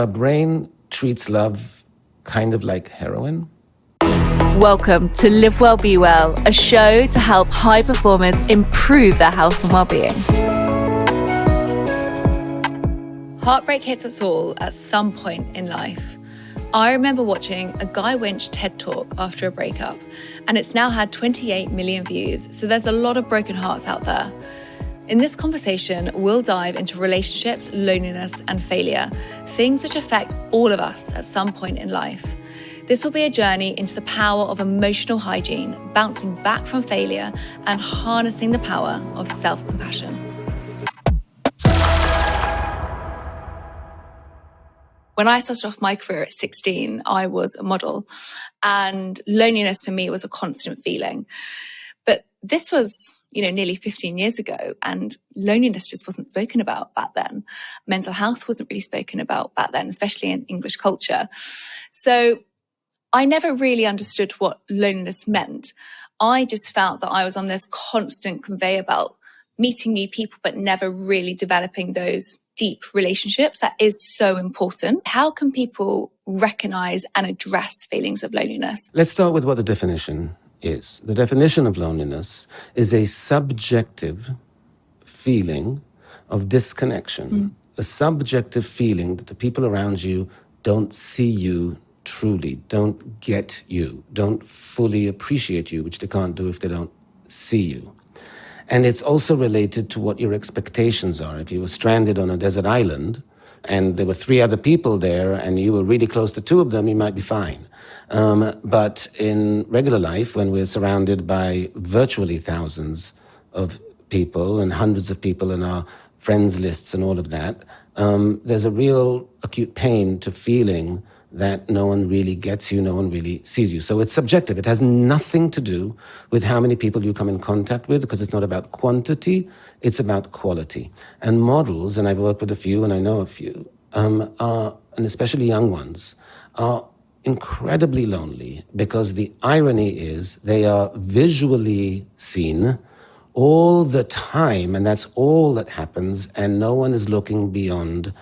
A brain treats love kind of like heroin. Welcome to Live Well, Be Well, a show to help high performers improve their health and well-being. Heartbreak hits us all at some point in life. I remember watching a Guy Winch TED Talk after a breakup, and it's now had 28 million views, so there's a lot of broken hearts out there. In this conversation, we'll dive into relationships, loneliness, and failure, things which affect all of us at some point in life. This will be a journey into the power of emotional hygiene, bouncing back from failure, and harnessing the power of self-compassion. When I started off my career at 16, I was a model, and loneliness for me was a constant feeling. But this was, nearly 15 years ago, and loneliness just wasn't spoken about back then. Mental health wasn't really spoken about back then, especially in English culture. So I never really understood what loneliness meant. I just felt that I was on this constant conveyor belt, meeting new people, but never really developing those deep relationships. That is so important. How can people recognize and address feelings of loneliness? Let's start with what the definition is. The definition of loneliness is a subjective feeling of disconnection, a subjective feeling that the people around you don't see you truly, don't get you, don't fully appreciate you, which they can't do if they don't see you. And it's also related to what your expectations are. If you were stranded on a desert island and there were 3 other people there and you were really close to 2 of them, you might be fine. But in regular life, when we're surrounded by virtually thousands of people and hundreds of people in our friends lists and all of that, there's a real acute pain to feeling that no one really gets you, no one really sees you. So it's subjective. It has nothing to do with how many people you come in contact with, because it's not about quantity, it's about quality. And models, and I've worked with a few and I know a few, and especially young ones, are incredibly lonely because the irony is they are visually seen all the time, and that's all that happens, and no one is looking beyond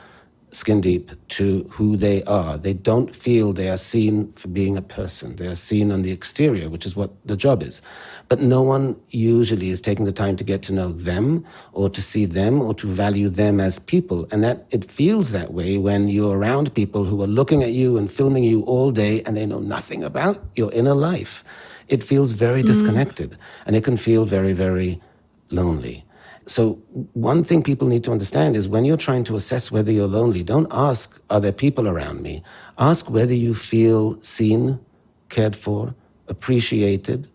skin deep to who they are. They don't feel they are seen for being a person. They are seen on the exterior, which is what the job is. But no one usually is taking the time to get to know them or to see them or to value them as people. And that it feels that way when you're around people who are looking at you and filming you all day and they know nothing about your inner life. It feels very disconnected, and it can feel very, very lonely. So one thing people need to understand is when you're trying to assess whether you're lonely, don't ask, are there people around me? Ask whether you feel seen, cared for, appreciated,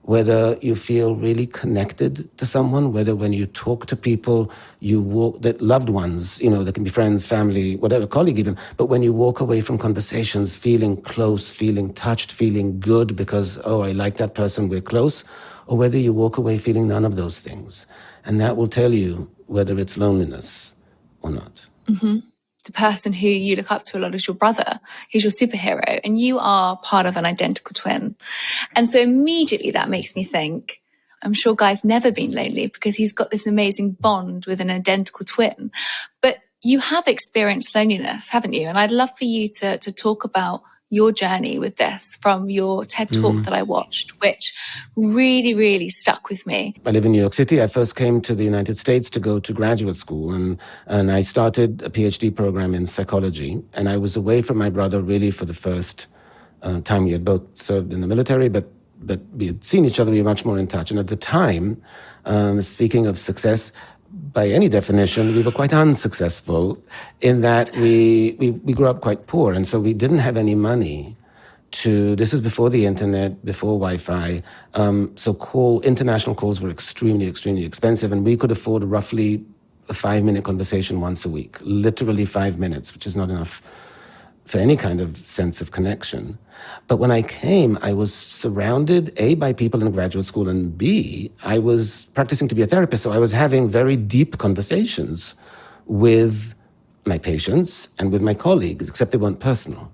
whether you feel really connected to someone, whether when you talk to people, you walk, that loved ones, they can be friends, family, whatever, colleague even, but when you walk away from conversations feeling close, feeling touched, feeling good because, oh, I like that person, we're close, or whether you walk away feeling none of those things. And that will tell you whether it's loneliness or not. Mm-hmm. The person who you look up to a lot is your brother, who's your superhero, and you are part of an identical twin. And so immediately that makes me think, I'm sure Guy's never been lonely because he's got this amazing bond with an identical twin. But you have experienced loneliness, haven't you? And I'd love for you to talk about your journey with this from your TED Talk that I watched, which really, really stuck with me. I live in New York City. I first came to the United States to go to graduate school, and I started a PhD program in psychology. And I was away from my brother really for the first time. We had both served in the military, but we had seen each other, we were much more in touch. And at the time, speaking of success, by any definition, we were quite unsuccessful in that we grew up quite poor. And so we didn't have any money this is before the internet, before Wi-Fi. So international calls were extremely, extremely expensive. And we could afford roughly a 5-minute conversation once a week, literally 5 minutes, which is not enough for any kind of sense of connection. But when I came, I was surrounded, A, by people in graduate school, and B, I was practicing to be a therapist, so I was having very deep conversations with my patients and with my colleagues, except they weren't personal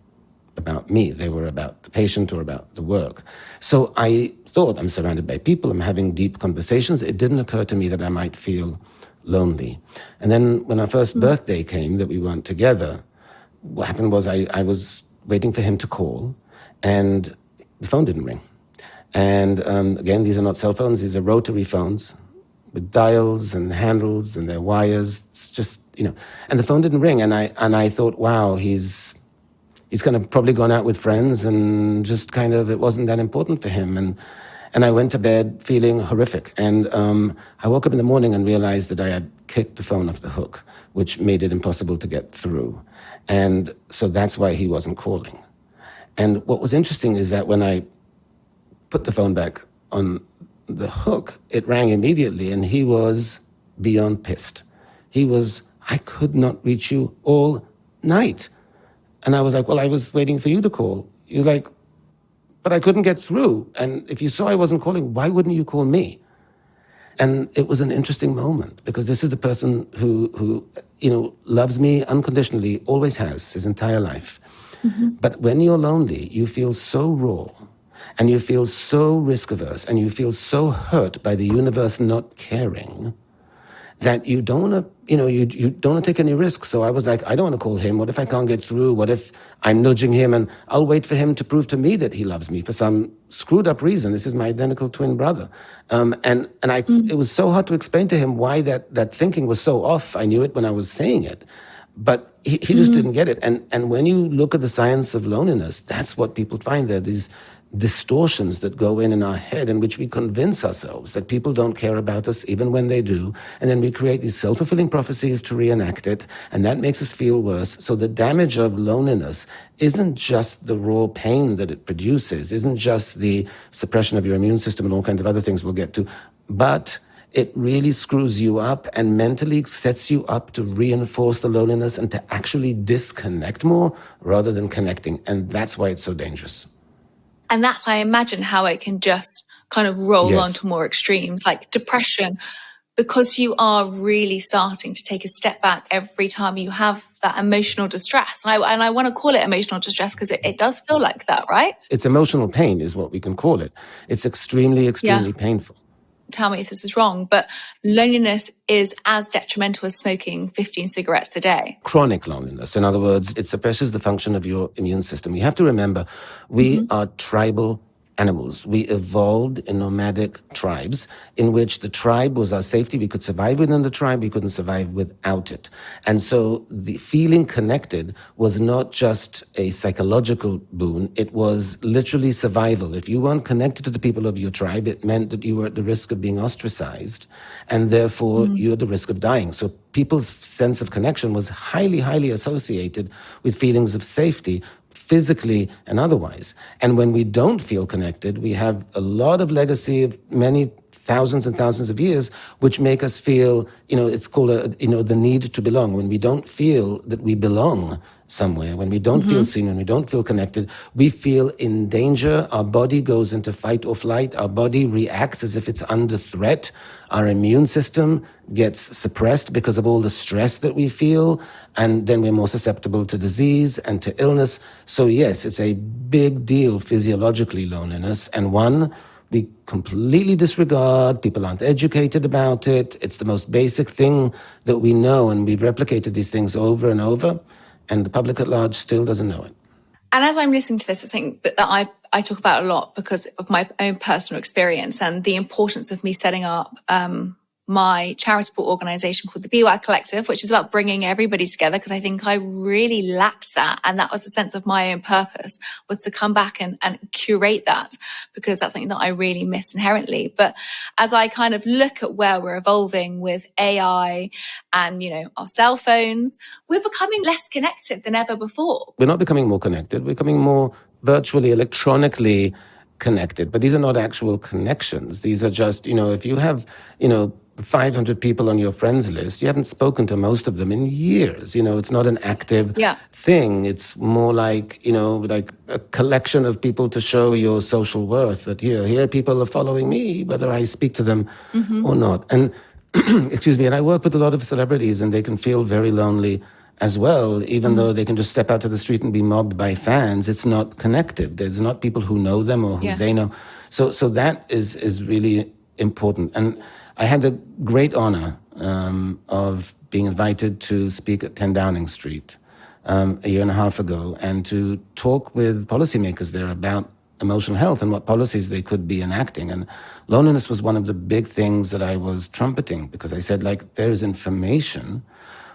about me. They were about the patient or about the work. So I thought, I'm surrounded by people, I'm having deep conversations. It didn't occur to me that I might feel lonely. And then when our first birthday came, that we weren't together, what happened was I was waiting for him to call, and the phone didn't ring. And again, these are not cell phones, these are rotary phones with dials and handles and their wires. It's just, and the phone didn't ring. And I thought, wow, he's kind of probably gone out with friends and just kind of, it wasn't that important for him. And I went to bed feeling horrific. And I woke up in the morning and realized that I had kicked the phone off the hook, which made it impossible to get through. And so that's why he wasn't calling. And what was interesting is that when I put the phone back on the hook, it rang immediately, and he was beyond pissed. I could not reach you all night. And I was like, well, I was waiting for you to call. He was like, but I couldn't get through. And if you saw I wasn't calling, why wouldn't you call me? And it was an interesting moment, because this is the person who loves me unconditionally, always has his entire life. Mm-hmm. But when you're lonely, you feel so raw, and you feel so risk averse, and you feel so hurt by the universe not caring, that you don't want to, you don't want to take any risks. So I was like, I don't want to call him. What if I can't get through? What if I'm nudging him and I'll wait for him to prove to me that he loves me for some screwed up reason? This is my identical twin brother. It was so hard to explain to him why that thinking was so off. I knew it when I was saying it, but he just didn't get it. And when you look at the science of loneliness, that's what people find. There are these distortions that go in our head, in which we convince ourselves that people don't care about us even when they do, and then we create these self-fulfilling prophecies to reenact it, and that makes us feel worse. So the damage of loneliness isn't just the raw pain that it produces, isn't just the suppression of your immune system and all kinds of other things we'll get to, but it really screws you up and mentally sets you up to reinforce the loneliness and to actually disconnect more rather than connecting. And that's why it's so dangerous. And that's, I imagine, how it can just kind of roll on to more extremes, like depression, because you are really starting to take a step back every time you have that emotional distress. And I want to call it emotional distress because it does feel like that, right? It's emotional pain is what we can call it. It's extremely painful. Tell me if this is wrong, but loneliness is as detrimental as smoking 15 cigarettes a day. Chronic loneliness. In other words, it suppresses the function of your immune system. You have to remember, we are tribal animals. We evolved in nomadic tribes in which the tribe was our safety. We could survive within the tribe. We couldn't survive without it. And so the feeling connected was not just a psychological boon. It was literally survival. If you weren't connected to the people of your tribe, it meant that you were at the risk of being ostracized, and therefore you're at the risk of dying. So people's sense of connection was highly, highly associated with feelings of safety, physically and otherwise. And when we don't feel connected, we have a lot of legacy of many thousands and thousands of years, which make us feel, it's called, the need to belong. When we don't feel that we belong somewhere, when we don't feel seen, when we don't feel connected, we feel in danger. Our body goes into fight or flight. Our body reacts as if it's under threat. Our immune system gets suppressed because of all the stress that we feel, and then we're more susceptible to disease and to illness. So yes, it's a big deal physiologically, loneliness, and one we completely disregard. People aren't educated about it. It's the most basic thing that we know, and we've replicated these things over and over, and the public at large still doesn't know it. And as I'm listening to this, I think that I talk about a lot because of my own personal experience and the importance of me setting up my charitable organization called the BY Collective, which is about bringing everybody together, because I think I really lacked that. And that was a sense of my own purpose, was to come back and curate that, because that's something that I really miss inherently. But as I kind of look at where we're evolving with AI and, our cell phones, we're becoming less connected than ever before. We're not becoming more connected. We're becoming more virtually, electronically connected. But these are not actual connections. These are just, if you have, 500 people on your friends list, you haven't spoken to most of them in years. It's not an active thing. It's more like, like a collection of people to show your social worth, that here people are following me, whether I speak to them or not. And excuse me, and I work with a lot of celebrities, and they can feel very lonely as well, even though they can just step out to the street and be mobbed by fans. It's not connective. There's not people who know them or who they know. So that is really important. And I had the great honor of being invited to speak at 10 Downing Street a year and a half ago, and to talk with policymakers there about emotional health and what policies they could be enacting. And loneliness was one of the big things that I was trumpeting, because I said, like, there's information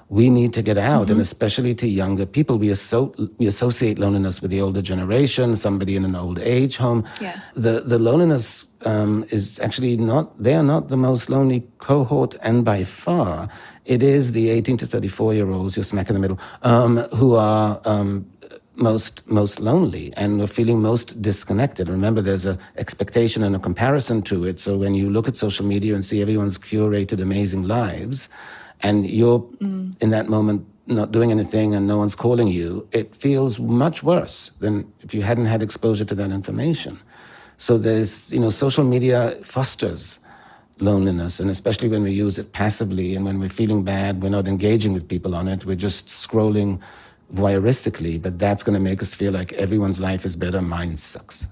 we need to get out, and especially to younger people. We associate loneliness with the older generation, somebody in an old age home. Yeah. The loneliness is actually they are not the most lonely cohort, and by far, it is the 18 to 34-year-olds, you're smack in the middle, who are most lonely and are feeling most disconnected. Remember, there's an expectation and a comparison to it. So when you look at social media and see everyone's curated amazing lives, and you're in that moment not doing anything and no one's calling you, it feels much worse than if you hadn't had exposure to that information. So there's, social media fosters loneliness, and especially when we use it passively, and when we're feeling bad, we're not engaging with people on it, we're just scrolling voyeuristically, but that's going to make us feel like everyone's life is better, mine sucks.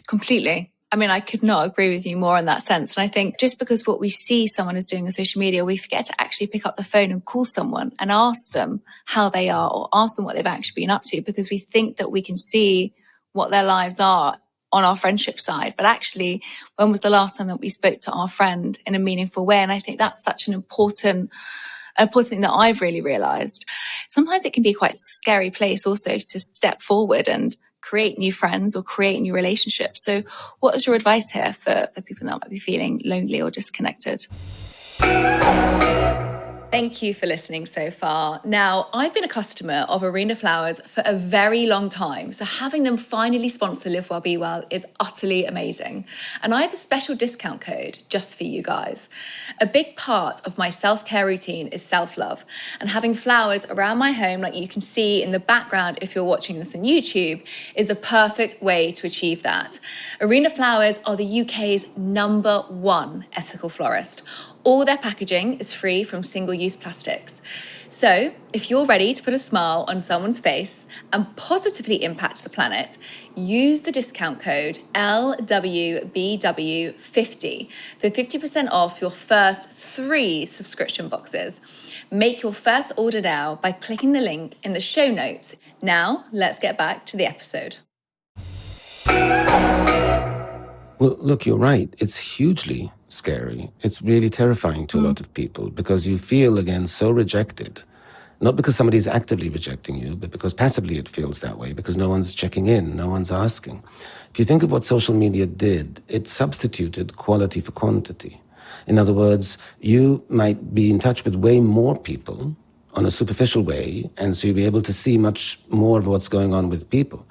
Completely. I mean, I could not agree with you more in that sense. And I think just because what we see someone is doing on social media, we forget to actually pick up the phone and call someone and ask them how they are, or ask them what they've actually been up to, because we think that we can see what their lives are on our friendship side. But actually, when was the last time that we spoke to our friend in a meaningful way? And I think that's such an important thing that I've really realized. Sometimes it can be quite a scary place also to step forward and create new friends or create new relationships. So what is your advice here for people that might be feeling lonely or disconnected? Thank you for listening so far. Now, I've been a customer of Arena Flowers for a very long time, so having them finally sponsor Live Well Be Well is utterly amazing. And I have a special discount code just for you guys. A big part of my self-care routine is self-love, and having flowers around my home, like you can see in the background if you're watching this on YouTube, is the perfect way to achieve that. Arena Flowers are the UK's #1 ethical florist. All their packaging is free from single-use plastics. So if you're ready to put a smile on someone's face and positively impact the planet, use the discount code LWBW50 for 50% off your first 3 subscription boxes. Make your first order now by clicking the link in the show notes. Now, let's get back to the episode. Well, look, you're right. It's hugely scary. It's really terrifying to a lot of people, because you feel, again, so rejected. Not because somebody's actively rejecting you, but because passively it feels that way, because no one's checking in, no one's asking. If you think of what social media did, it substituted quality for quantity. In other words, you might be in touch with way more people on a superficial way, and so you'll be able to see much more of what's going on with people.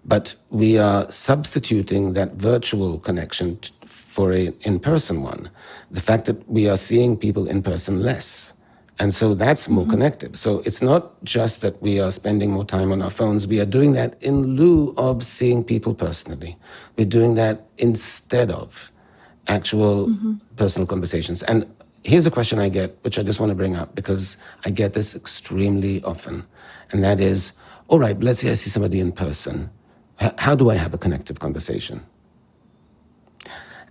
But we are substituting that virtual connection for an in-person one. The fact that we are seeing people in person less. And so that's more connected. So it's not just that we are spending more time on our phones. We are doing that in lieu of seeing people personally. We're doing that instead of actual personal conversations. And here's a question I get, which I just want to bring up, because I get this extremely often. And that is, all right, let's say I see somebody in person. How do I have a connective conversation?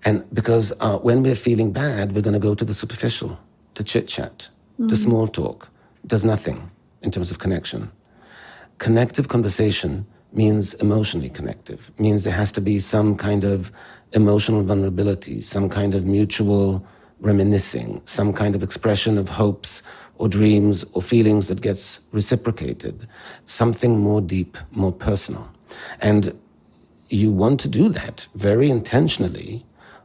And because when we're feeling bad, we're going to go to the superficial, to chit-chat, to small talk. It does nothing in terms of connection. Connective conversation means emotionally connective, means there has to be some kind of emotional vulnerability, some kind of mutual reminiscing, some kind of expression of hopes or dreams or feelings that gets reciprocated, something more deep, more personal. And you want to do that very intentionally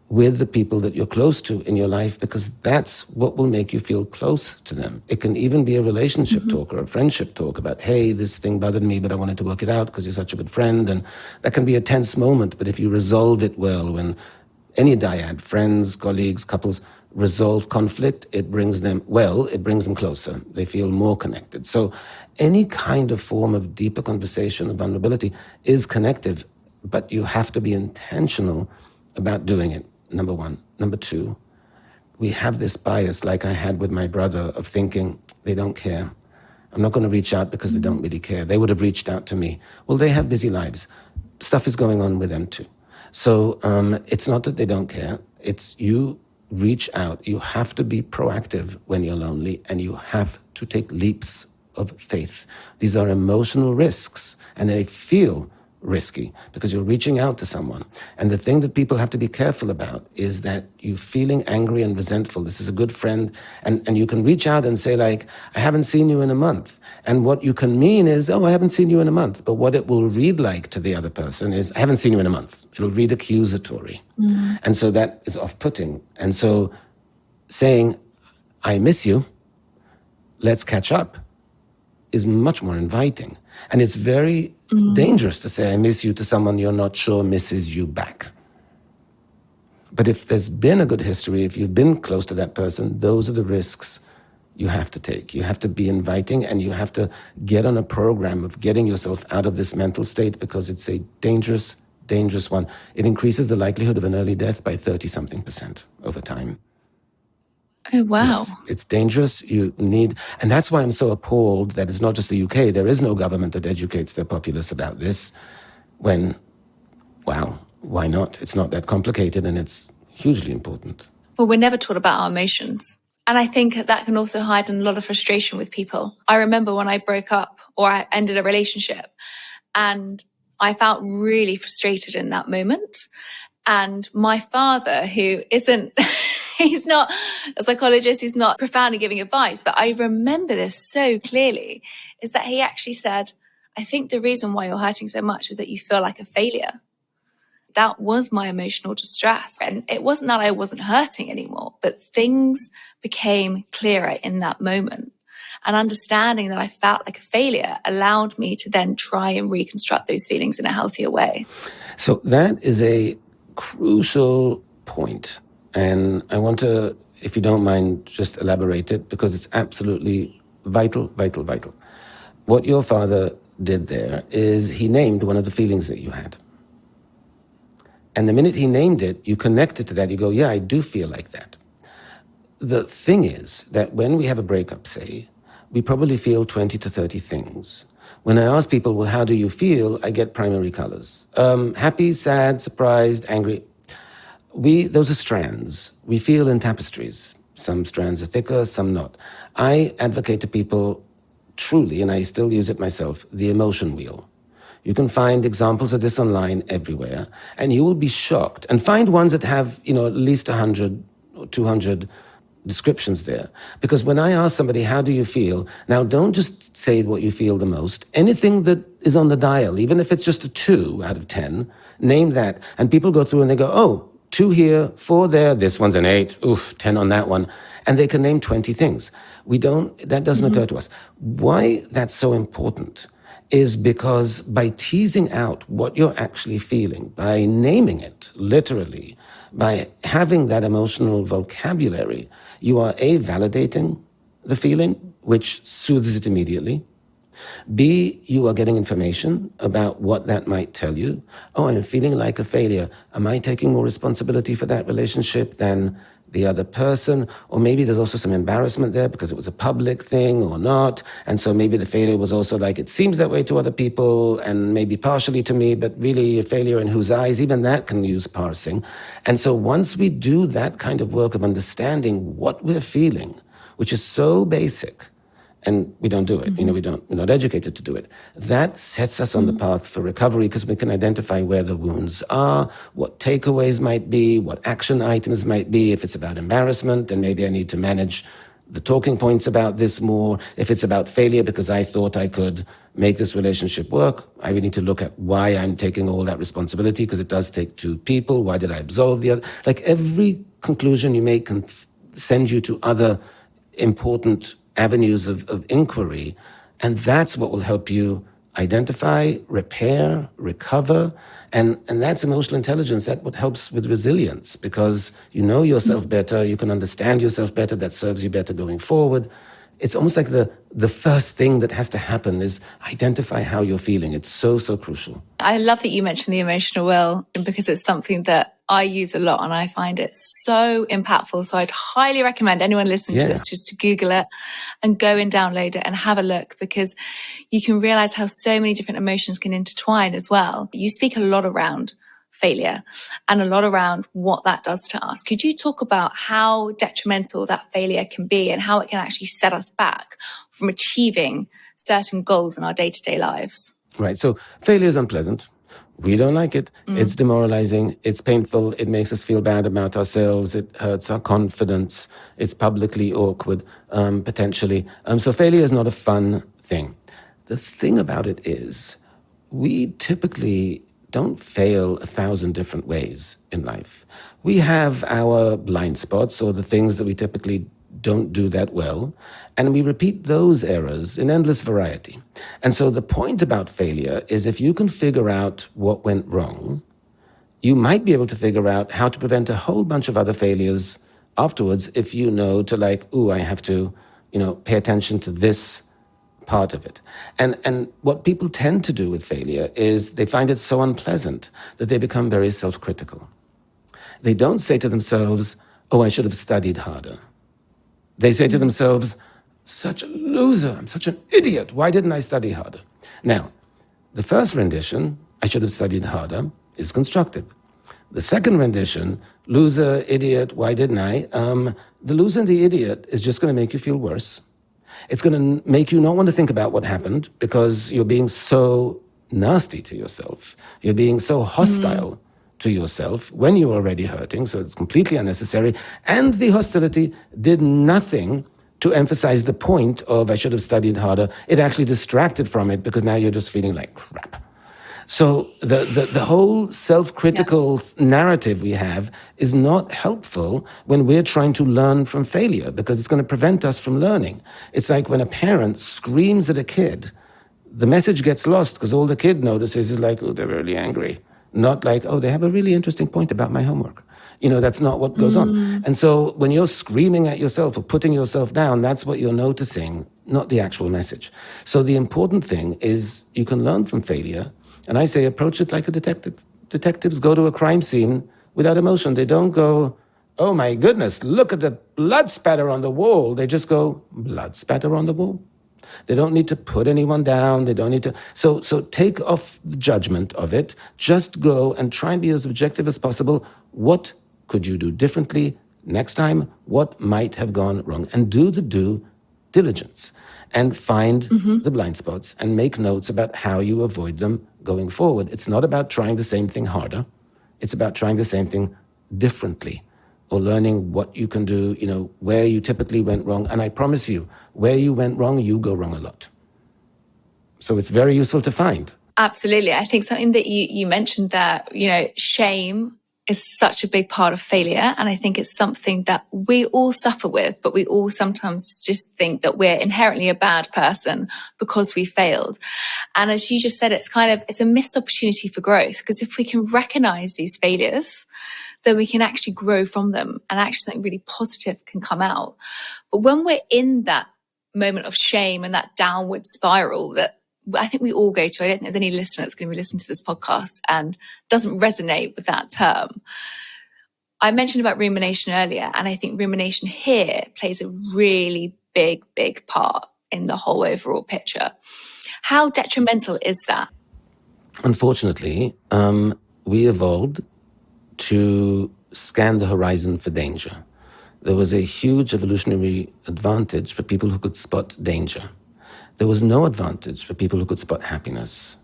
with the people that you're close to in your life, because that's what will make you feel close to them. It can even be a relationship talk or a friendship talk about, hey, this thing bothered me, but I wanted to work it out because you're such a good friend. And that can be a tense moment, but if you resolve it well, when any dyad, friends, colleagues, couples, resolve conflict, it brings them closer. They feel more connected. So any kind of form of deeper conversation or vulnerability is connective, but you have to be intentional about doing it, number one. Number two, we have this bias, like I had with my brother, of thinking they don't care. I'm not going to reach out because they don't really care. They would have reached out to me. Well, they have busy lives. Stuff is going on with them too. So it's not that they don't care. It's you reach out. You have to be proactive when you're lonely, and you have to take leaps of faith. These are emotional risks, and they feel risky because you're reaching out to someone. And the thing that people have to be careful about is that you feeling angry and resentful. This is a good friend, and you can reach out and say, like, I haven't seen you in a month. And what you can mean is, oh, I haven't seen you in a month. But what it will read like to the other person is, I haven't seen you in a month. It'll read accusatory. And so that is off-putting. And so saying, I miss you, let's catch up, is much more inviting. And it's very dangerous to say, I miss you to someone you're not sure misses you back. But if there's been a good history, if you've been close to that person, those are the risks you have to take. You have to be inviting, and you have to get on a program of getting yourself out of this mental state, because it's a dangerous, dangerous one. It increases the likelihood of an early death by 30-something% over time. Oh, wow. Yes, it's dangerous. You need, and that's why I'm so appalled that it's not just the UK. There is no government that educates their populace about this, when, wow, why not? It's not that complicated, and it's hugely important. Well, we're never taught about our emotions. And I think that can also hide in a lot of frustration with people. I remember when I broke up or I ended a relationship, and I felt really frustrated in that moment. And my father, who isn't, he's not a psychologist, he's not profoundly giving advice, but I remember this so clearly, is that he actually said, I think the reason why you're hurting so much is that you feel like a failure. That was my emotional distress. And it wasn't that I wasn't hurting anymore, but things became clearer in that moment. And understanding that I felt like a failure allowed me to then try and reconstruct those feelings in a healthier way. So that is a crucial point. And I want to, if you don't mind, just elaborate it, because it's absolutely vital, vital, vital. What your father did there is he named one of the feelings that you had. And the minute he named it, you connected to that. You go, yeah, I do feel like that. The thing is that when we have a breakup, say, we probably feel 20 to 30 things. When I ask people, well, how do you feel? I get primary colors. Happy, sad, surprised, angry. Those are strands. We feel in tapestries. Some strands are thicker, some not. I advocate to people truly, and I still use it myself, the emotion wheel. You can find examples of this online everywhere, and you will be shocked. And find ones that have, at least 100 or 200 descriptions there. Because when I ask somebody, how do you feel? Now, don't just say what you feel the most. Anything that is on the dial, even if it's just a 2 out of 10, name that. And people go through and they go, oh, 2 here, 4 there, this one's an 8, oof, 10 on that one. And they can name 20 things. That doesn't occur to us. Why that's so important is because by teasing out what you're actually feeling, by naming it literally, by having that emotional vocabulary, you are A, validating the feeling, which soothes it immediately. B, you are getting information about what that might tell you. Oh, I'm feeling like a failure. Am I taking more responsibility for that relationship than the other person? Or maybe there's also some embarrassment there because it was a public thing or not. And so maybe the failure was also like, it seems that way to other people and maybe partially to me, but really a failure in whose eyes? Even that can use parsing. And so once we do that kind of work of understanding what we're feeling, which is so basic, and we don't do it, we're not educated to do it. That sets us on the path for recovery, because we can identify where the wounds are, what takeaways might be, what action items might be. If it's about embarrassment, then maybe I need to manage the talking points about this more. If it's about failure because I thought I could make this relationship work, I would need to look at why I'm taking all that responsibility, because it does take 2 people. Why did I absolve the other? Like, every conclusion you make can send you to other important avenues of inquiry, and that's what will help you identify, repair, recover, and that's emotional intelligence. That's what helps with resilience, because you know yourself better, you can understand yourself better, that serves you better going forward. It's almost like the first thing that has to happen is identify how you're feeling. It's so, so crucial. I love that you mentioned the emotional will, because it's something that I use a lot and I find it so impactful. So I'd highly recommend anyone listening to this just to Google it and go and download it and have a look, because you can realize how so many different emotions can intertwine as well. You speak a lot around failure and a lot around what that does to us. Could you talk about how detrimental that failure can be and how it can actually set us back from achieving certain goals in our day-to-day lives? Right. So failure is unpleasant. We don't like it. It's demoralizing. It's painful. It makes us feel bad about ourselves. It hurts our confidence. It's publicly awkward, potentially. So failure is not a fun thing. The thing about it is we typically don't fail 1,000 different ways in life. We have our blind spots or the things that we typically don't do that well, and we repeat those errors in endless variety. And so the point about failure is if you can figure out what went wrong, you might be able to figure out how to prevent a whole bunch of other failures afterwards if you know to I have to, pay attention to this part of it. And what people tend to do with failure is they find it so unpleasant that they become very self-critical. They don't say to themselves, oh, I should have studied harder. They say to themselves, such a loser, I'm such an idiot, why didn't I study harder? Now, the first rendition, I should have studied harder, is constructive. The second rendition, loser, idiot, why didn't I? The loser and the idiot is just going to make you feel worse. It's going to make you not want to think about what happened because you're being so nasty to yourself. You're being so hostile to yourself when you're already hurting, so it's completely unnecessary. And the hostility did nothing to emphasize the point of I should have studied harder. It actually distracted from it because now you're just feeling like crap. So the whole self-critical narrative we have is not helpful when we're trying to learn from failure because it's going to prevent us from learning. It's like when a parent screams at a kid, the message gets lost because all the kid notices is like, oh, they're really angry. Not like, oh, they have a really interesting point about my homework. That's not what goes on. And so when you're screaming at yourself or putting yourself down, that's what you're noticing, not the actual message. So the important thing is you can learn from failure. And I say approach it like a detective. Detectives go to a crime scene without emotion. They don't go, oh my goodness, look at the blood spatter on the wall. They just go, blood spatter on the wall? They don't need to put anyone down. They don't need to. So take off the judgment of it. Just go and try and be as objective as possible. What could you do differently next time? What might have gone wrong? And do the due diligence and find the blind spots and make notes about how you avoid them going forward. It's not about trying the same thing harder. It's about trying the same thing differently, or learning what you can do, where you typically went wrong. And I promise you, where you went wrong, you go wrong a lot. So it's very useful to find. Absolutely. I think something that you mentioned that, shame is such a big part of failure. And I think it's something that we all suffer with, but we all sometimes just think that we're inherently a bad person because we failed. And as you just said, it's a missed opportunity for growth, because if we can recognize these failures, then we can actually grow from them and actually something really positive can come out. But when we're in that moment of shame and that downward spiral that I think we all go to, I don't think there's any listener that's going to be listening to this podcast and doesn't resonate with that term. I mentioned about rumination earlier, and I think rumination here plays a really big, big part in the whole overall picture. How detrimental is that? Unfortunately, we evolved to scan the horizon for danger. There was a huge evolutionary advantage for people who could spot danger. There was no advantage for people who could spot happiness,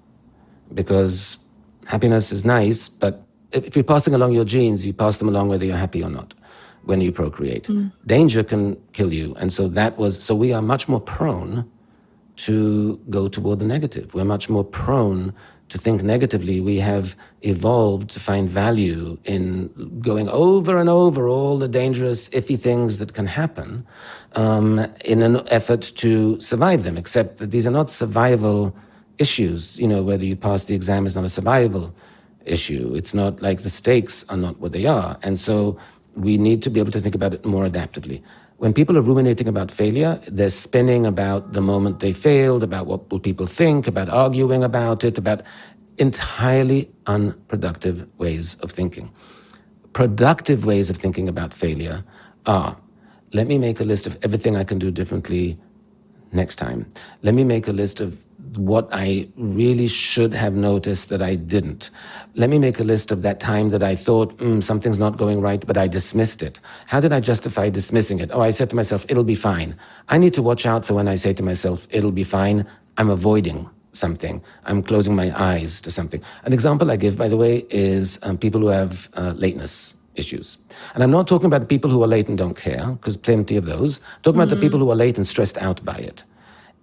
because happiness is nice, but if you're passing along your genes, you pass them along whether you're happy or not when you procreate. Danger can kill you. And so we are much more prone to go toward the negative. We're much more prone to think negatively. We have evolved to find value in going over and over all the dangerous, iffy things that can happen in an effort to survive them, except that these are not survival issues. Whether you pass the exam is not a survival issue. It's not like the stakes are not what they are. And so we need to be able to think about it more adaptively. When people are ruminating about failure, they're spinning about the moment they failed, about what will people think, about arguing about it, about entirely unproductive ways of thinking. Productive ways of thinking about failure are, let me make a list of everything I can do differently next time. Let me make a list of what I really should have noticed that I didn't. Let me make a list of that time that I thought, something's not going right, but I dismissed it. How did I justify dismissing it? Oh, I said to myself, it'll be fine. I need to watch out for when I say to myself, it'll be fine, I'm avoiding something. I'm closing my eyes to something. An example I give, by the way, is people who have lateness issues. And I'm not talking about the people who are late and don't care, because plenty of those. I'm talking about the people who are late and stressed out by it.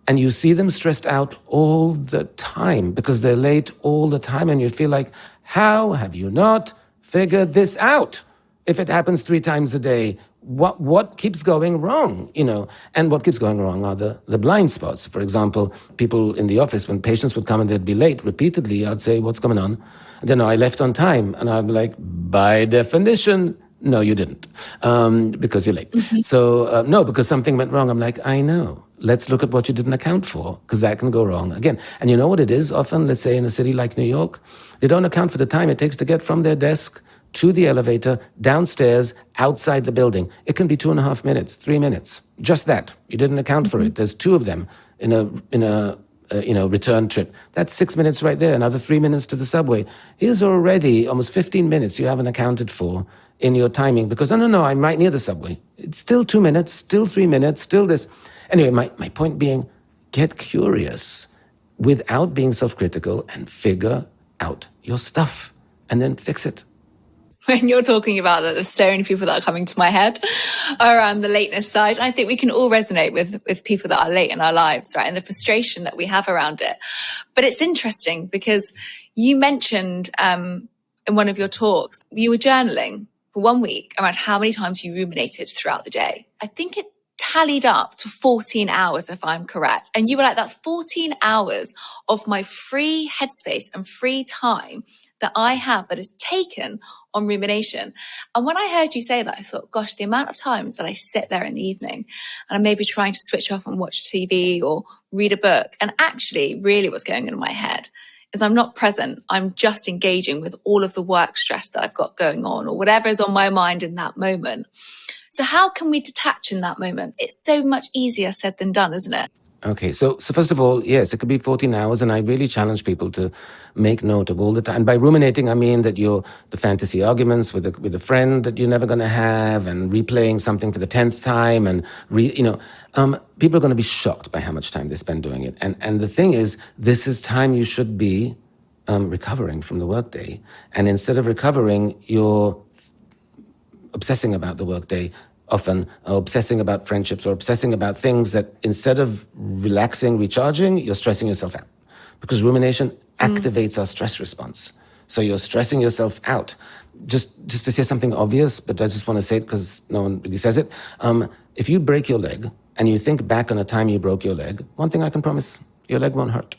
And you see them stressed out all the time because they're late all the time, and you feel like, how have you not figured this out? If it happens 3 times a day, what keeps going wrong, And what keeps going wrong are the blind spots. For example, people in the office, when patients would come and they'd be late repeatedly, I'd say, what's going on? And then I left on time. And I'd be like, by definition, no, you didn't, because you're late. So, no, because something went wrong. I'm like, I know. Let's look at what you didn't account for, because that can go wrong again. And you know what it is often, let's say in a city like New York, they don't account for the time it takes to get from their desk to the elevator, downstairs, outside the building. It can be 2.5 minutes, 3 minutes. Just that. You didn't account for it. There's 2 of them in a return trip. That's 6 minutes right there. Another 3 minutes to the subway. Here's already almost 15 minutes you haven't accounted for in your timing because, no, I'm right near the subway. It's still 2 minutes, still 3 minutes, still this. Anyway, my point being, get curious without being self-critical and figure out your stuff and then fix it. When you're talking about that, there's so many people that are coming to my head around the lateness side. And I think we can all resonate with people that are late in our lives, right? And the frustration that we have around it. But it's interesting because you mentioned in one of your talks, you were journaling for 1 week around how many times you ruminated throughout the day. I think it tallied up to 14 hours, if I'm correct. And you were like, that's 14 hours of my free headspace and free time that I have that is taken on rumination. And when I heard you say that, I thought, gosh, the amount of times that I sit there in the evening and I'm maybe trying to switch off and watch TV or read a book. And actually, really what's going on in my head is I'm not present. I'm just engaging with all of the work stress that I've got going on or whatever is on my mind in that moment. So how can we detach in that moment? It's so much easier said than done, isn't it? Okay, so first of all, yes, it could be 14 hours, and I really challenge people to make note of all the time. And by ruminating, I mean that you're the fantasy arguments with a friend that you're never going to have, and replaying something for the 10th time, and people are going to be shocked by how much time they spend doing it. And the thing is, this is time you should be recovering from the workday, and instead of recovering, you're obsessing about the workday. Often obsessing about friendships or obsessing about things that instead of relaxing, recharging, you're stressing yourself out. Because rumination activates our stress response. So you're stressing yourself out. Just to say something obvious, but I just want to say it because no one really says it. If you break your leg and you think back on a time you broke your leg, one thing I can promise, your leg won't hurt.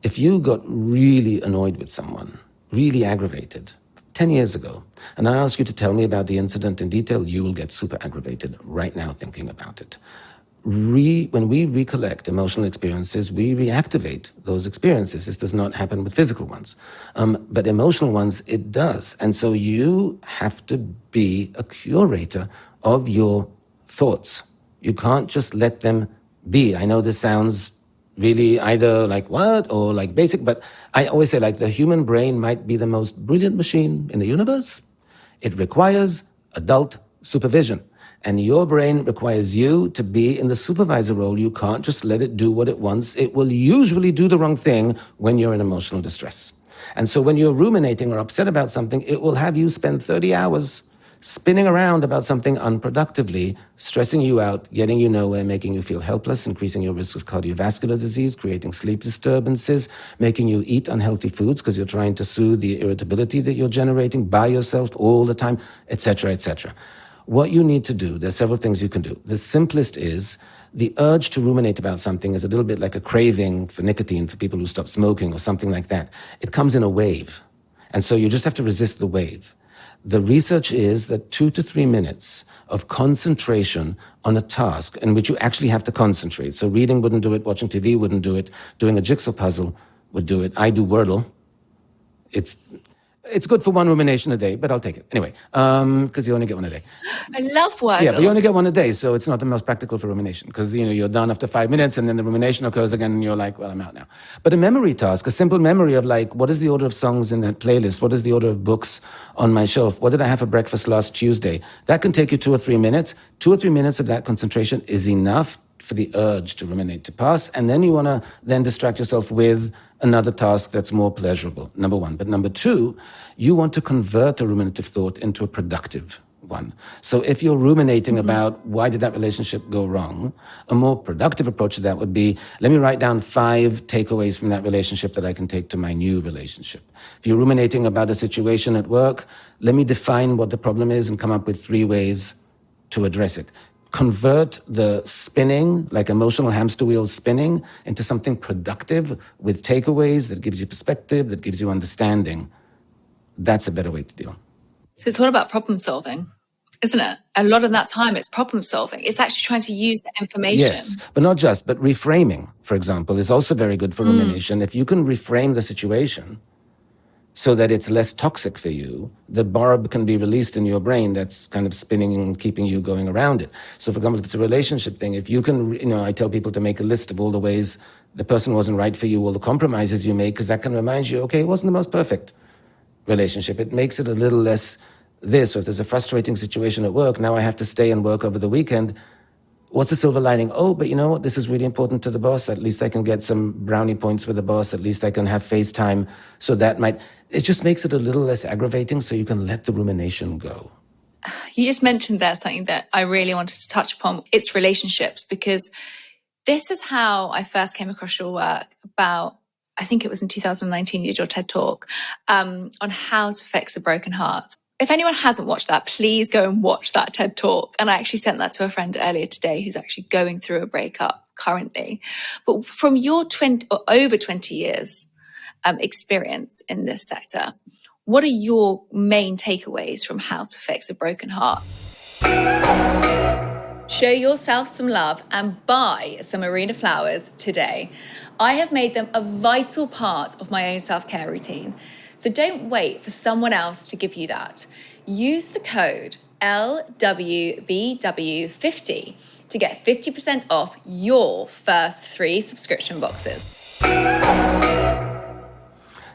If you got really annoyed with someone, really aggravated, 10 years ago, and I ask you to tell me about the incident in detail, you will get super aggravated right now thinking about it. When we recollect emotional experiences, we reactivate those experiences. This does not happen with physical ones. But emotional ones, it does. And so you have to be a curator of your thoughts. You can't just let them be. I know this sounds really either like what or like basic, but I always say like the human brain might be the most brilliant machine in the universe. It requires adult supervision. And your brain requires you to be in the supervisor role. You can't just let it do what it wants. It will usually do the wrong thing when you're in emotional distress. And so when you're ruminating or upset about something, it will have you spend 30 hours spinning around about something unproductively, stressing you out, getting you nowhere, making you feel helpless, increasing your risk of cardiovascular disease, creating sleep disturbances, making you eat unhealthy foods because you're trying to soothe the irritability that you're generating by yourself all the time, etc., etc. What you need to do, there's several things you can do. The simplest is the urge to ruminate about something is a little bit like a craving for nicotine for people who stop smoking or something like that. It comes in a wave. And so you just have to resist the wave. The research is that 2 to 3 minutes of concentration on a task in which you actually have to concentrate. So reading wouldn't do it, watching TV wouldn't do it, doing a jigsaw puzzle would do it. I do Wordle. It's good for one rumination a day, but I'll take it. Anyway, because you only get one a day. I love Wordle. Yeah, but you only get one a day, so it's not the most practical for rumination because, you're done after 5 minutes and then the rumination occurs again and you're like, well, I'm out now. But a memory task, a simple memory of like, what is the order of songs in that playlist? What is the order of books on my shelf? What did I have for breakfast last Tuesday? That can take you 2 or 3 minutes. 2 or 3 minutes of that concentration is enough for the urge to ruminate to pass, and then you want to then distract yourself with another task that's more pleasurable, number one. But number two, you want to convert a ruminative thought into a productive one. So if you're ruminating about why did that relationship go wrong, a more productive approach to that would be, let me write down 5 takeaways from that relationship that I can take to my new relationship. If you're ruminating about a situation at work, let me define what the problem is and come up with 3 ways to address it. Convert the spinning, like emotional hamster wheels spinning, into something productive with takeaways that gives you perspective, that gives you understanding. That's a better way to deal. So it's all about problem solving, isn't it? A lot of that time it's problem solving. It's actually trying to use the information. Yes, but not just, but reframing, for example, is also very good for rumination. If you can reframe the situation so that it's less toxic for you, the barb can be released in your brain that's kind of spinning and keeping you going around it. So for example, if it's a relationship thing, if you can, I tell people to make a list of all the ways the person wasn't right for you, all the compromises you made, because that can remind you, okay, it wasn't the most perfect relationship. It makes it a little less this, or if there's a frustrating situation at work, now I have to stay and work over the weekend. What's the silver lining? Oh, but you know what? This is really important to the boss. At least I can get some brownie points with the boss. At least I can have FaceTime. So it just makes it a little less aggravating so you can let the rumination go. You just mentioned there something that I really wanted to touch upon. It's relationships, because this is how I first came across your work about, I think it was in 2019, you did your TED Talk on how to fix a broken heart. If anyone hasn't watched that, please go and watch that TED Talk. And I actually sent that to a friend earlier today who's actually going through a breakup currently. But from your over 20 years experience in this sector, what are your main takeaways from how to fix a broken heart? Show yourself some love and buy some Arena flowers today. I have made them a vital part of my own self-care routine. So don't wait for someone else to give you that. Use the code LWBW50 to get 50% off your first 3 subscription boxes.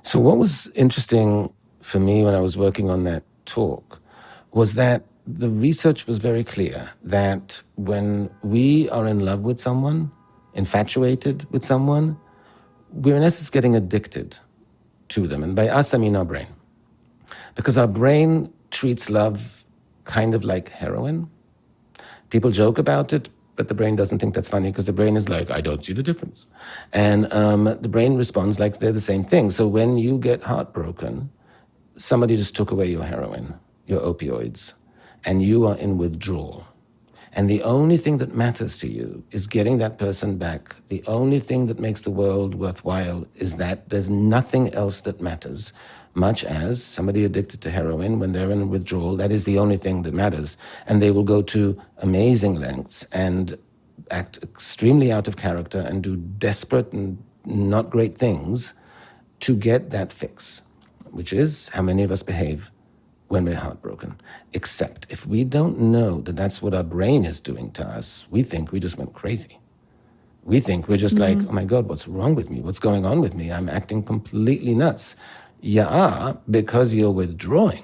So what was interesting for me when I was working on that talk was that the research was very clear that when we are in love with someone, infatuated with someone, we're in essence getting addicted to them. And by us, I mean our brain. Because our brain treats love kind of like heroin. People joke about it, but the brain doesn't think that's funny because the brain is like, I don't see the difference. And the brain responds like they're the same thing. So when you get heartbroken, somebody just took away your heroin, your opioids, and you are in withdrawal. And the only thing that matters to you is getting that person back. The only thing that makes the world worthwhile is that there's nothing else that matters. Much as somebody addicted to heroin, when they're in withdrawal, that is the only thing that matters. And they will go to amazing lengths and act extremely out of character and do desperate and not great things to get that fix, which is how many of us behave when we're heartbroken. Except if we don't know that that's what our brain is doing to us, we think we just went crazy. We think we're just like, oh my God, what's wrong with me? What's going on with me? I'm acting completely nuts. You are, because you're withdrawing.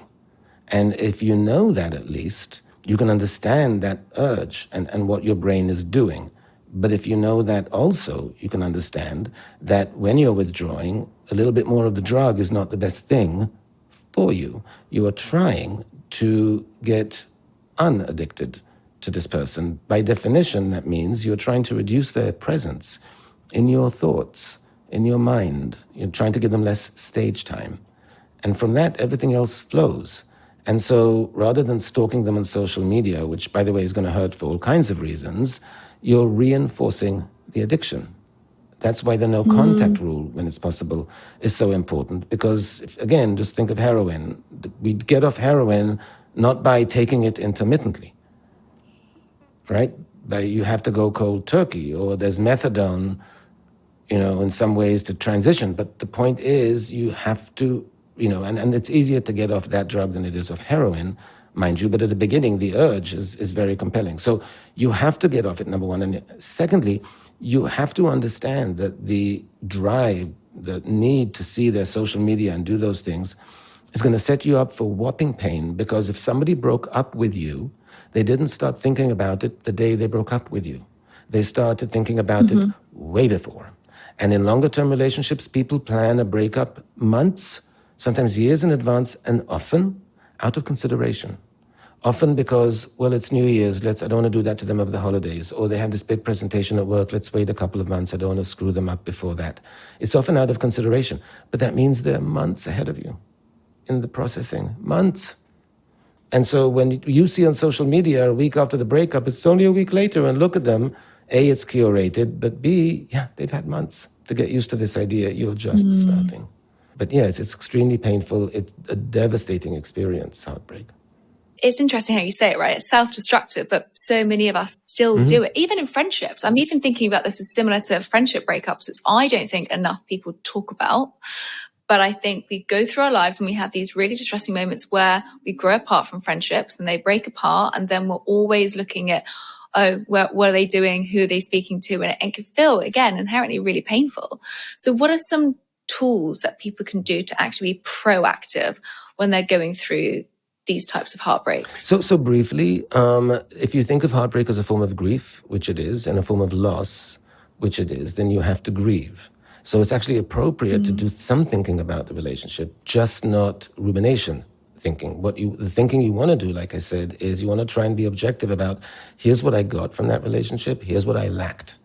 And if you know that at least, you can understand that urge and what your brain is doing. But if you know that also, you can understand that when you're withdrawing, a little bit more of the drug is not the best thing for you. You are trying to get unaddicted to this person. By definition, that means you're trying to reduce their presence in your thoughts, in your mind. You're trying to give them less stage time. And from that, everything else flows. And so rather than stalking them on social media, which, by the way, is going to hurt for all kinds of reasons, you're reinforcing the addiction. That's why the no contact rule, when it's possible, is so important. Because, again, just think of heroin. We get off heroin not by taking it intermittently, right? You have to go cold turkey, or there's methadone, in some ways to transition. But the point is you have to and it's easier to get off that drug than it is off heroin, mind you, but at the beginning, the urge is very compelling. So you have to get off it, number one. And secondly, you have to understand that the drive, the need to see their social media and do those things is going to set you up for whopping pain, because if somebody broke up with you, they didn't start thinking about it the day they broke up with you. They started thinking about it way before. And in longer term relationships, people plan a breakup months, sometimes years in advance, and often out of consideration. Often because, well, it's New Year's, I don't want to do that to them over the holidays. Or they have this big presentation at work, let's wait a couple of months, I don't want to screw them up before that. It's often out of consideration. But that means they're months ahead of you in the processing, months. And so when you see on social media a week after the breakup, it's only a week later, and look at them, A, it's curated, but B, yeah, they've had months to get used to this idea, you're just starting. But yeah, it's extremely painful. It's a devastating experience, heartbreak. It's interesting how you say it, right? It's self-destructive, but so many of us still do it, even in friendships. I'm even thinking about this as similar to friendship breakups, which I don't think enough people talk about. But I think we go through our lives and we have these really distressing moments where we grow apart from friendships and they break apart. And then we're always looking at, what are they doing? Who are they speaking to? And it can feel, again, inherently really painful. So what are some tools that people can do to actually be proactive when they're going through these types of heartbreaks? So briefly, if you think of heartbreak as a form of grief, which it is, and a form of loss, which it is, then you have to grieve. So it's actually appropriate to do some thinking about the relationship, just not rumination thinking. The thinking you want to do, like I said, is you want to try and be objective about, here's what I got from that relationship, here's what I lacked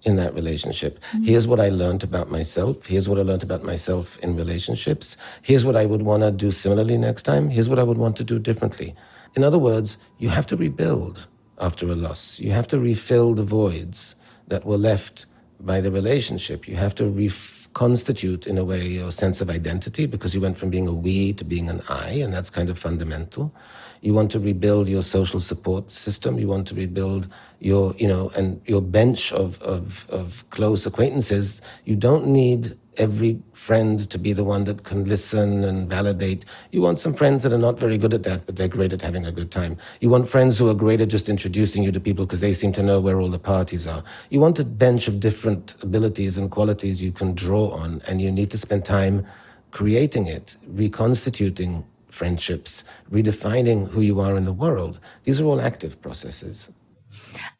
in that relationship. Here's what I learned about myself. Here's what I learned about myself in relationships. Here's what I would want to do similarly next time. Here's what I would want to do differently. In other words, you have to rebuild after a loss. You have to refill the voids that were left by the relationship. You have to reconstitute, in a way, your sense of identity, because you went from being a we to being an I, and that's kind of fundamental. You want to rebuild your social support system. You want to rebuild your, and your bench of close acquaintances. You don't need every friend to be the one that can listen and validate. You want some friends that are not very good at that, but they're great at having a good time. You want friends who are great at just introducing you to people because they seem to know where all the parties are. You want a bench of different abilities and qualities you can draw on, and you need to spend time creating it, reconstituting friendships, redefining who you are in the world. These are all active processes.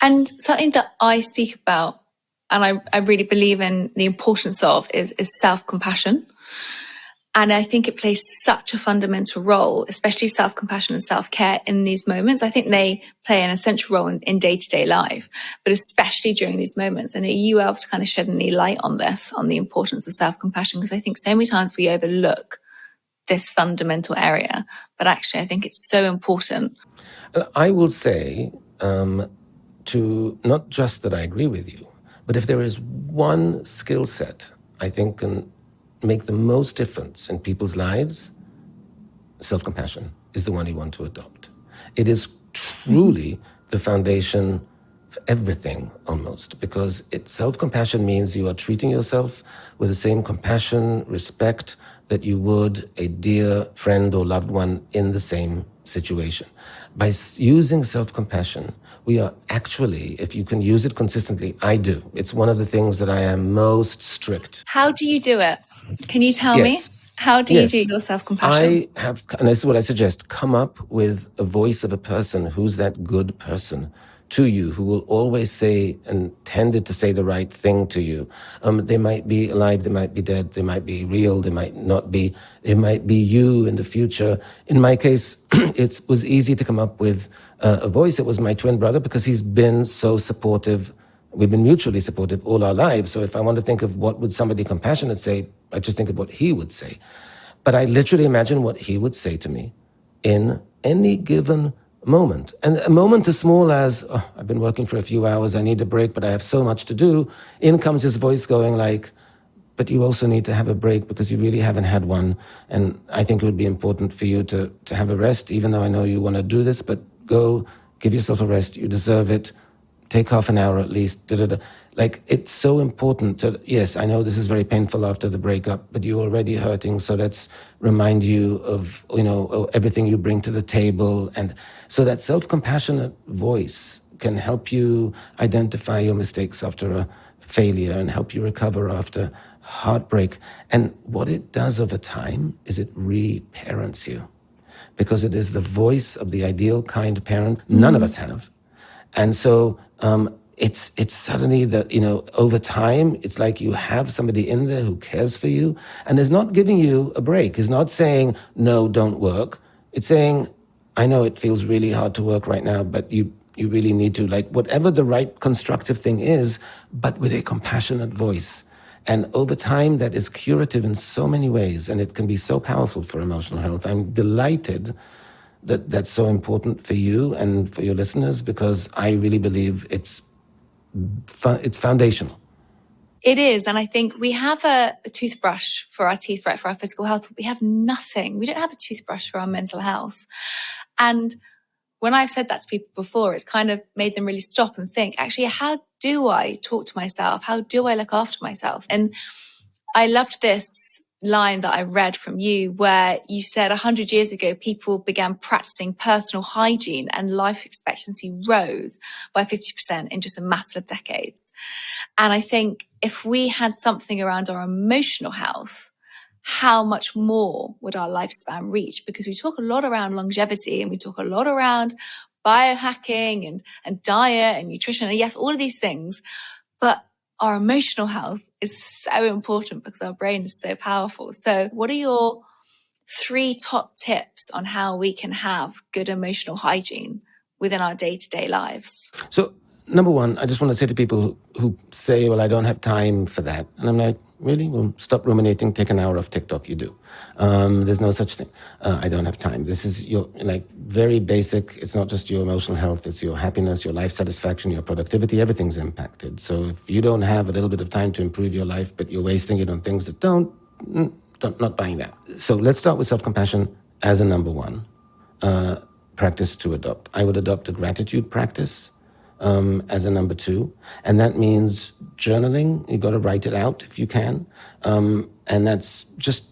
And something that I speak about, and I really believe in the importance of, is self-compassion. And I think it plays such a fundamental role, especially self-compassion and self-care in these moments. I think they play an essential role in day-to-day life, but especially during these moments. And are you able to kind of shed any light on this, on the importance of self-compassion? Because I think so many times we overlook this fundamental area, but actually I think it's so important. I will say to not just that I agree with you, but if there is one skill set I think can make the most difference in people's lives, self-compassion is the one you want to adopt. It is truly the foundation for everything almost, because self-compassion means you are treating yourself with the same compassion, respect that you would a dear friend or loved one in the same situation. By using self-compassion, we are actually, if you can use it consistently, I do. It's one of the things that I am most strict. How do you do it? Can you tell me? How do you do your self-compassion? And this is what I suggest, come up with a voice of a person who's that good person to you, who will always say and tended to say the right thing to you. They might be alive, they might be dead, they might be real, they might not be. It might be you in the future. In my case, it was easy to come up with a voice. It was my twin brother, because he's been so supportive. We've been mutually supportive all our lives. So if I want to think of what would somebody compassionate say, I just think of what he would say. But I literally imagine what he would say to me in any given moment. And a moment as small as, I've been working for a few hours, I need a break, but I have so much to do. In comes his voice going like, but you also need to have a break because you really haven't had one. And I think it would be important for you to have a rest, even though I know you want to do this, but go give yourself a rest. You deserve it. take half an hour at least. Da, da, da. Like, it's so important to, yes, I know this is very painful after the breakup, but you're already hurting. So let's remind you of, everything you bring to the table. And so that self-compassionate voice can help you identify your mistakes after a failure and help you recover after heartbreak. And what it does over time is it re-parents you, because it is the voice of the ideal kind parent none of us have. And so it's suddenly that, over time, it's like you have somebody in there who cares for you and is not giving you a break, is not saying, no, don't work. It's saying, I know it feels really hard to work right now, but you really need to, like, whatever the right constructive thing is, but with a compassionate voice. And over time, that is curative in so many ways, and it can be so powerful for emotional health. I'm delighted that that's so important for you and for your listeners, because I really believe it's foundational. It is. And I think we have a toothbrush for our teeth, right, for our physical health. But we have nothing. We don't have a toothbrush for our mental health. And when I've said that to people before, it's kind of made them really stop and think, actually, how do I talk to myself? How do I look after myself? And I loved this line that I read from you where you said 100 years ago, people began practicing personal hygiene and life expectancy rose by 50% in just a matter of decades. And I think if we had something around our emotional health, how much more would our lifespan reach? Because we talk a lot around longevity and we talk a lot around biohacking and diet and nutrition. And yes, all of these things, but our emotional health is so important because our brain is so powerful. So what are your 3 top tips on how we can have good emotional hygiene within our day-to-day lives? So, number one, I just want to say to people who say, well, I don't have time for that. And I'm like, really? Well, stop ruminating, take an hour off TikTok, you do. There's no such thing. I don't have time. This is your, very basic. It's not just your emotional health, it's your happiness, your life satisfaction, your productivity, everything's impacted. So if you don't have a little bit of time to improve your life, but you're wasting it on things that not buying that. So let's start with self-compassion as a number one practice to adopt. I would adopt a gratitude practice as a number 2. And that means journaling. You got to write it out if you can. And that's just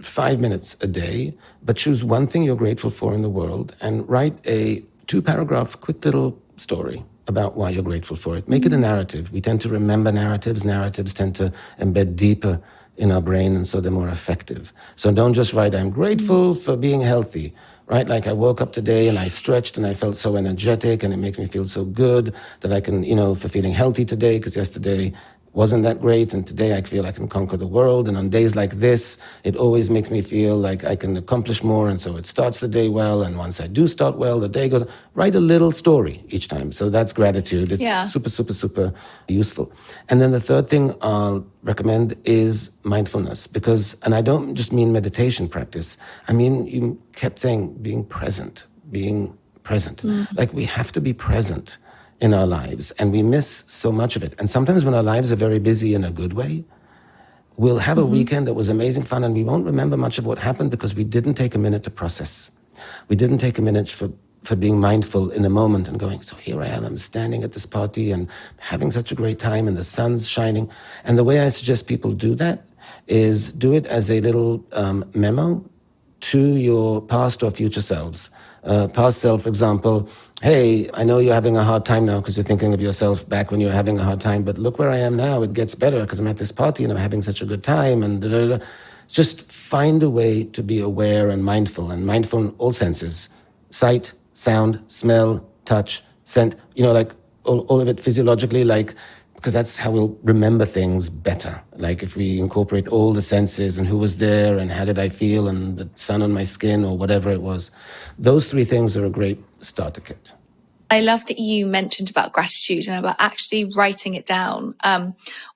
5 minutes a day. But choose one thing you're grateful for in the world and write a 2-paragraph quick little story about why you're grateful for it. Make it a narrative. We tend to remember narratives. Narratives tend to embed deeper in our brain, and so they're more effective. So don't just write, I'm grateful for being healthy, right? Like, I woke up today and I stretched and I felt so energetic and it makes me feel so good that I can, for feeling healthy today, because yesterday wasn't that great, and today I feel I can conquer the world. And on days like this, it always makes me feel like I can accomplish more, and so it starts the day well, and once I do start well, the day goes. Write a little story each time. So that's gratitude. It's super, super, super useful. And then the third thing I'll recommend is mindfulness, because, and I don't just mean meditation practice, I mean, you kept saying being present. Like, we have to be present in our lives, and we miss so much of it. And sometimes when our lives are very busy in a good way, we'll have a weekend that was amazing fun, and we won't remember much of what happened because we didn't take a minute to process. We didn't take a minute for being mindful in a moment and going, so here I am, I'm standing at this party and having such a great time and the sun's shining. And the way I suggest people do that is do it as a little memo to your past or future selves. Past self, for example, hey, I know you're having a hard time now because you're thinking of yourself back when you were having a hard time, but look where I am now. It gets better because I'm at this party and I'm having such a good time. And just find a way to be aware and mindful in all senses: sight, sound, smell, touch, scent, like all of it physiologically, because that's how we'll remember things better. Like, if we incorporate all the senses and who was there and how did I feel and the sun on my skin or whatever it was. Those 3 things are a great starter kit. I love that you mentioned about gratitude and about actually writing it down.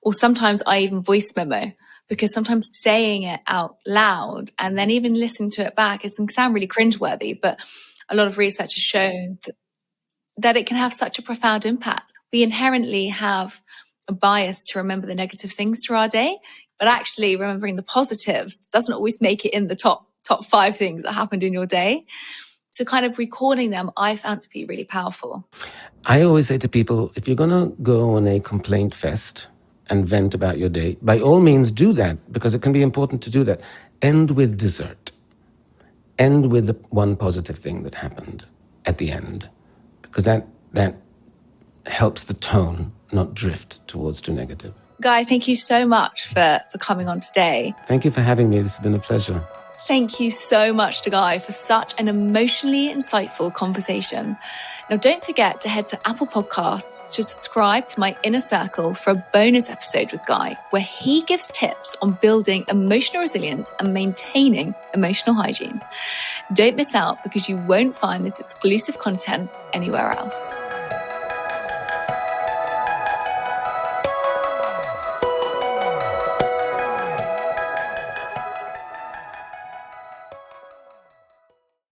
Or sometimes I even voice memo, because sometimes saying it out loud and then even listening to it back, it can sound really cringeworthy, but a lot of research has shown that it can have such a profound impact. We inherently have a bias to remember the negative things through our day, but actually remembering the positives doesn't always make it in the top 5 things that happened in your day. So kind of recalling them, I found to be really powerful. I always say to people, if you're going to go on a complaint fest and vent about your day, by all means do that, because it can be important to do that. End with dessert. End with the one positive thing that happened at the end, because that helps the tone not drift towards too negative. Guy, thank you so much for coming on today. Thank you for having me. This has been a pleasure. Thank you so much to Guy for such an emotionally insightful conversation. Now, don't forget to head to Apple Podcasts to subscribe to my Inner Circle for a bonus episode with Guy, where he gives tips on building emotional resilience and maintaining emotional hygiene. Don't miss out, because you won't find this exclusive content anywhere else.